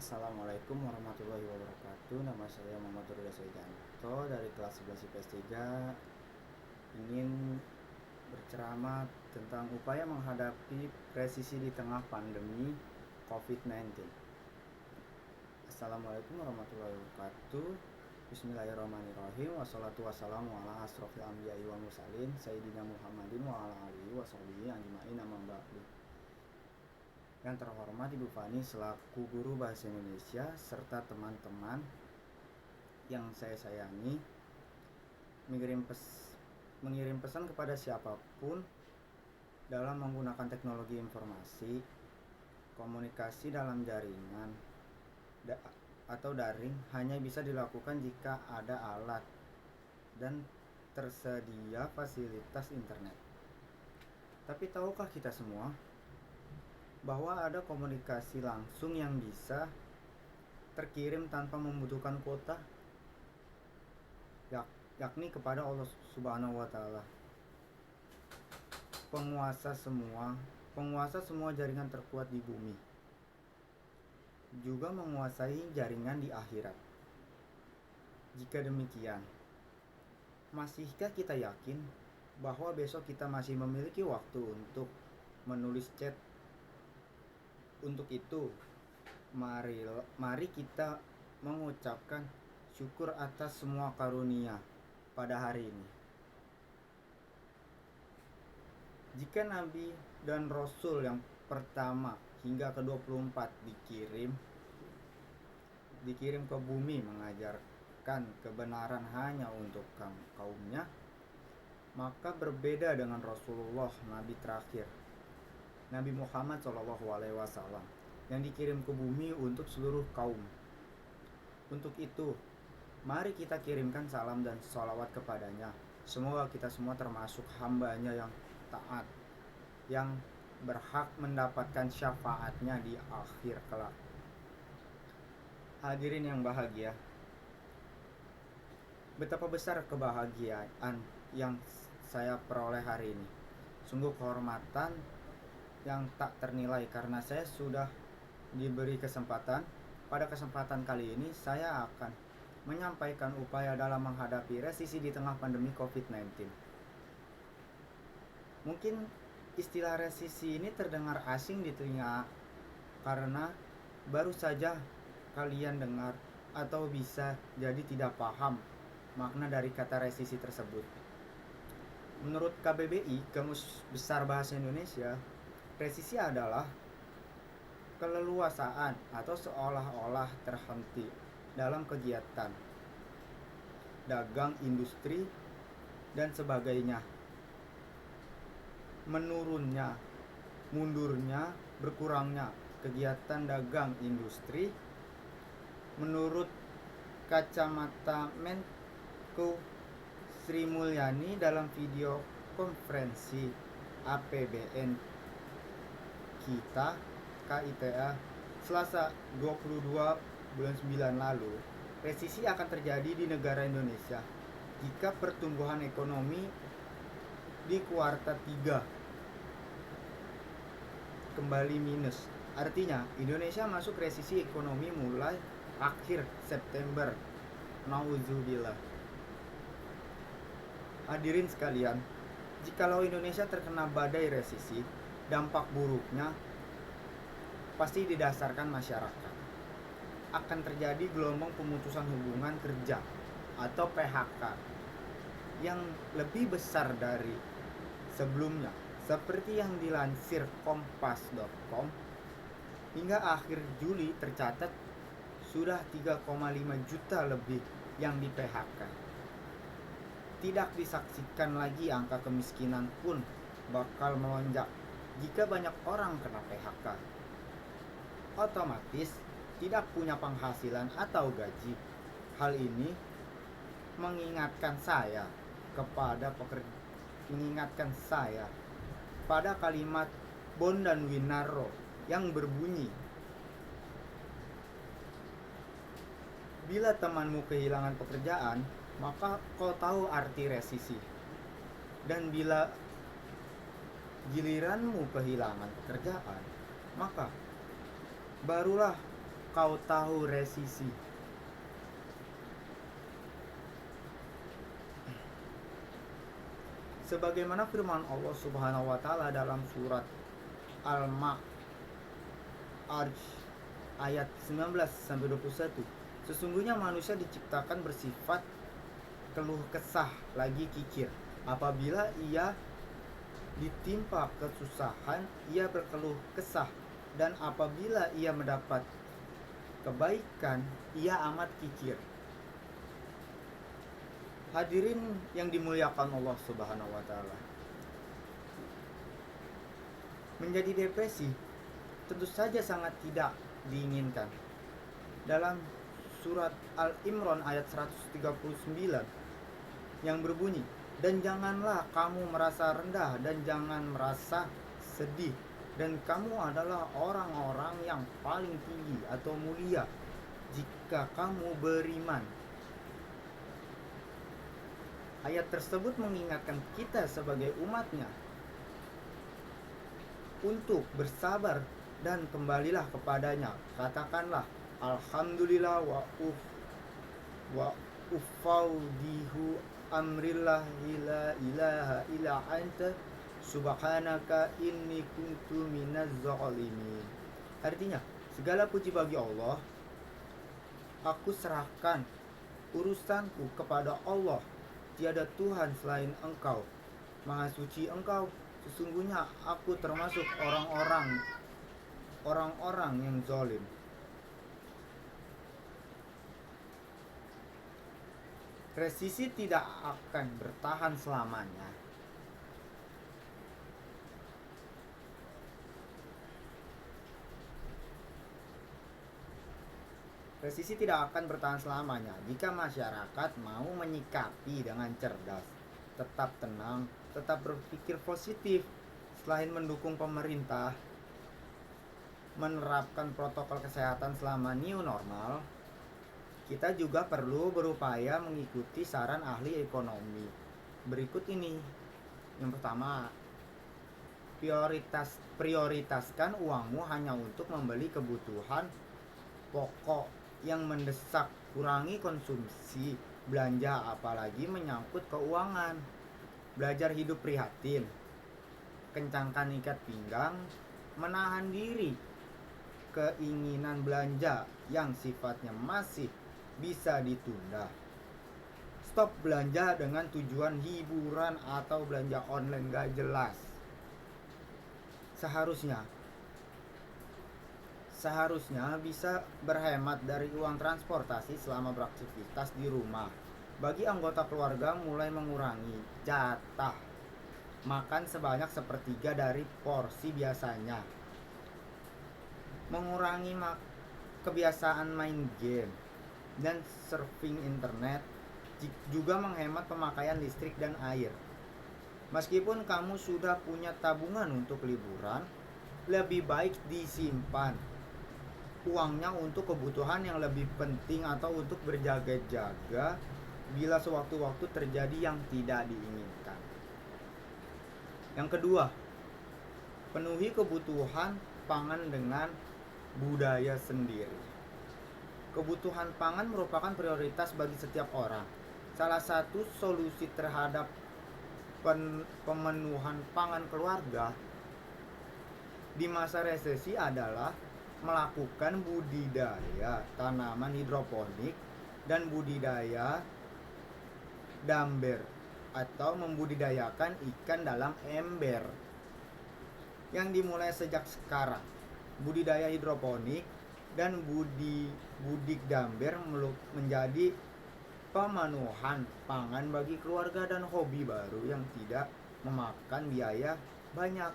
Assalamualaikum warahmatullahi wabarakatuh. Nama saya Muhammad Rida Soejanto dari kelas 11 IPS 3. Ingin berceramah tentang upaya menghadapi resisi di tengah pandemi COVID-19. Assalamualaikum warahmatullahi wabarakatuh. Bismillahirrahmanirrahim. Wassalatu wassalamu ala asrofil anbiya'i wal mursalin Sayyidina Muhammadin wa ala alihi wa sahbihi ajma'in amma ba'du. Yang terhormat Ibu Fani selaku guru bahasa Indonesia serta teman-teman yang saya sayangi, mengirim pesan kepada siapapun dalam menggunakan teknologi informasi, komunikasi dalam jaringan atau daring hanya bisa dilakukan jika ada alat dan tersedia fasilitas internet. Tapi tahukah kita semua bahwa ada komunikasi langsung yang bisa terkirim tanpa membutuhkan kuota, yakni kepada Allah Subhanahu wa Ta'ala, penguasa semua jaringan terkuat di bumi, juga menguasai jaringan di akhirat. Jika demikian, masihkah kita yakin bahwa besok kita masih memiliki waktu untuk menulis chat? Untuk itu, mari kita mengucapkan syukur atas semua karunia pada hari ini. Jika Nabi dan Rasul yang pertama hingga ke-24 dikirim ke bumi mengajarkan kebenaran hanya untuk kaumnya, maka berbeda dengan Rasulullah, Nabi terakhir, Nabi Muhammad SAW, yang dikirim ke bumi untuk seluruh kaum. Untuk itu, mari kita kirimkan salam dan sholawat kepadanya. Semoga kita semua termasuk hambanya yang taat, yang berhak mendapatkan syafaatnya di akhir kelak. Hadirin yang bahagia, betapa besar kebahagiaan yang saya peroleh hari ini. Sungguh kehormatan yang tak ternilai karena saya sudah diberi kesempatan. Pada kesempatan kali ini saya akan menyampaikan upaya dalam menghadapi resisi di tengah pandemi COVID-19. Mungkin istilah resisi ini terdengar asing di telinga karena baru saja kalian dengar atau bisa jadi tidak paham makna dari kata resisi tersebut. Menurut KBBI, Kamus Besar Bahasa Indonesia, resisi adalah keleluasaan atau seolah-olah terhenti dalam kegiatan dagang, industri, dan sebagainya. Menurunnya, mundurnya, berkurangnya kegiatan dagang industri menurut kacamata Menko Sri Mulyani dalam video konferensi APBN kita KITA Selasa 22 bulan 9 lalu. Resisi akan terjadi di negara Indonesia jika pertumbuhan ekonomi di kuartal 3 kembali minus. Artinya Indonesia masuk resisi ekonomi mulai akhir September. Nauzubillah. Hadirin sekalian, jikalau Indonesia terkena badai resisi, dampak buruknya pasti didasarkan masyarakat. Akan terjadi gelombang pemutusan hubungan kerja atau PHK yang lebih besar dari sebelumnya. Seperti yang dilansir kompas.com, hingga akhir Juli tercatat sudah 3,5 juta lebih yang di PHK. Tidak disaksikan lagi angka kemiskinan pun bakal melonjak jika banyak orang kena PHK. Otomatis tidak punya penghasilan atau gaji. Hal ini mengingatkan saya pada kalimat Bondan Winarro yang berbunyi, bila temanmu kehilangan pekerjaan, maka kau tahu arti resisi. Dan bila giliranmu kehilangan pekerjaan, maka barulah kau tahu resisi? Sebagaimana firman Allah Subhanahu wa taala dalam surat Al-Ma'arij ayat 19 sampai 21. Sesungguhnya manusia diciptakan bersifat keluh kesah lagi kikir. Apabila ia ditimpa kesusahan, ia berkeluh kesah, dan apabila ia mendapat kebaikan, ia amat kikir. Hadirin yang dimuliakan Allah Subhanahu wa taala. Menjadi depresi tentu saja sangat tidak diinginkan. Dalam surat Al-Imran ayat 139 yang berbunyi, dan janganlah kamu merasa rendah dan jangan merasa sedih, dan kamu adalah orang-orang yang paling tinggi atau mulia jika kamu beriman. Ayat tersebut mengingatkan kita sebagai umatnya untuk bersabar dan kembalilah kepadanya. Katakanlah alhamdulillah wa ufawdihu amrillah la ilaha illa anta subhanaka inni kuntu minaz zalimin. Artinya, segala puji bagi Allah, aku serahkan urusanku kepada Allah. Tiada Tuhan selain Engkau, Maha suci Engkau. Sesungguhnya aku termasuk orang-orang yang zalim. Resisi tidak akan bertahan selamanya. Resisi tidak akan bertahan selamanya jika masyarakat mau menyikapi dengan cerdas, tetap tenang, tetap berpikir positif. Selain mendukung pemerintah menerapkan protokol kesehatan selama new normal, kita juga perlu berupaya mengikuti saran ahli ekonomi. Berikut ini. Yang pertama, prioritaskan uangmu hanya untuk membeli kebutuhan pokok yang mendesak. Kurangi konsumsi belanja apalagi menyangkut keuangan. Belajar hidup prihatin. Kencangkan ikat pinggang. Menahan diri keinginan belanja yang sifatnya masih bisa ditunda. Stop belanja dengan tujuan hiburan atau belanja online gak jelas. Seharusnya bisa berhemat dari uang transportasi selama beraktivitas di rumah. Bagi anggota keluarga, mulai mengurangi jatah makan sebanyak sepertiga dari porsi biasanya. Mengurangi kebiasaan main game dan surfing internet juga menghemat pemakaian listrik dan air. Meskipun kamu sudah punya tabungan untuk liburan, lebih baik disimpan uangnya untuk kebutuhan yang lebih penting atau untuk berjaga-jaga bila sewaktu-waktu terjadi yang tidak diinginkan. Yang kedua, penuhi kebutuhan pangan dengan budaya sendiri. Kebutuhan pangan merupakan prioritas bagi setiap orang. Salah satu solusi terhadap pemenuhan pangan keluarga di masa resesi adalah melakukan budidaya tanaman hidroponik dan budidaya damber atau membudidayakan ikan dalam ember yang dimulai sejak sekarang. Budidaya hidroponik dan budik damber menjadi pemenuhan pangan bagi keluarga dan hobi baru yang tidak memakan biaya banyak.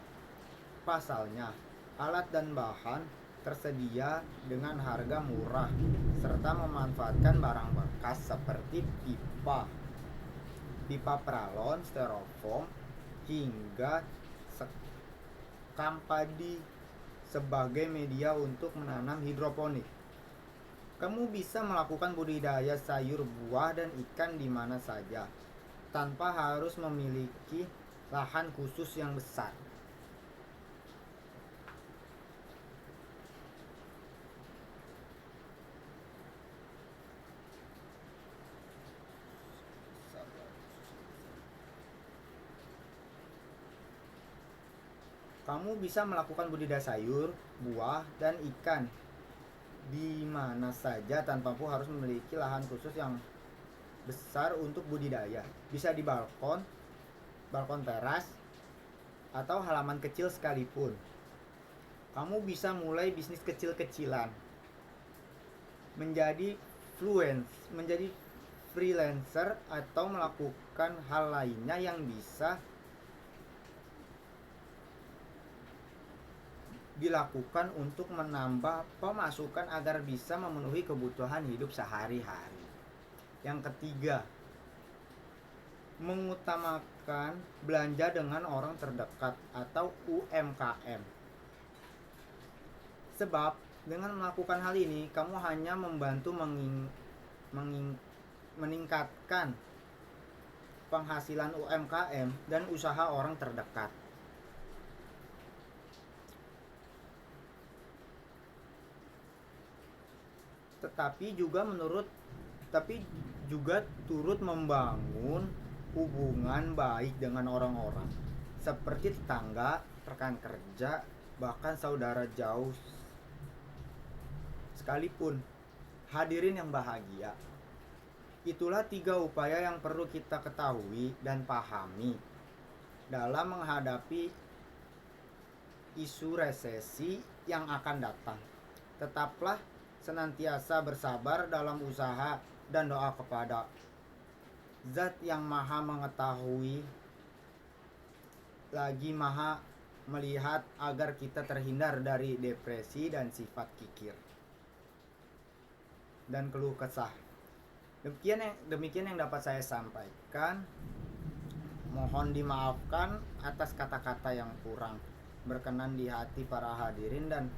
Pasalnya, alat dan bahan tersedia dengan harga murah serta memanfaatkan barang bekas seperti pipa pralon, styrofoam, hingga sekam padi sebagai media untuk menanam hidroponik. Kamu bisa melakukan budidaya sayur, buah, dan ikan di mana saja tanpa harus memiliki lahan khusus yang besar. Kamu bisa melakukan budidaya sayur, buah, dan ikan di mana saja tanpa harus memiliki lahan khusus yang besar untuk budidaya. Bisa di balkon, balkon teras, atau halaman kecil sekalipun. Kamu bisa mulai bisnis kecil-kecilan, menjadi freelancer atau melakukan hal lainnya yang bisa dilakukan untuk menambah pemasukan agar bisa memenuhi kebutuhan hidup sehari-hari. Yang ketiga, mengutamakan belanja dengan orang terdekat atau UMKM. Sebab dengan melakukan hal ini, kamu hanya membantu meningkatkan penghasilan UMKM dan usaha orang terdekat. Tetapi juga turut membangun hubungan baik dengan orang-orang seperti tetangga, rekan kerja, bahkan saudara jauh sekalipun. Hadirin yang bahagia, itulah 3 upaya yang perlu kita ketahui dan pahami dalam menghadapi isu resesi yang akan datang. Tetaplah senantiasa bersabar dalam usaha dan doa kepada Zat yang maha mengetahui lagi maha melihat agar kita terhindar dari depresi dan sifat kikir dan keluh kesah. Demikian yang dapat saya sampaikan. Mohon dimaafkan atas kata-kata yang kurang berkenan di hati para hadirin, dan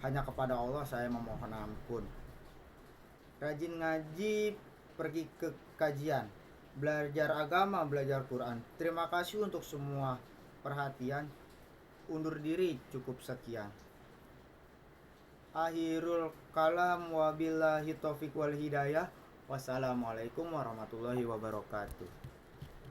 hanya kepada Allah saya memohon ampun. Rajin ngaji, pergi ke kajian, belajar agama, belajar Quran. Terima kasih untuk semua perhatian. Undur diri, cukup sekian. Akhirul kalam, wabillahi taufiq wal hidayah. Wassalamualaikum warahmatullahi wabarakatuh.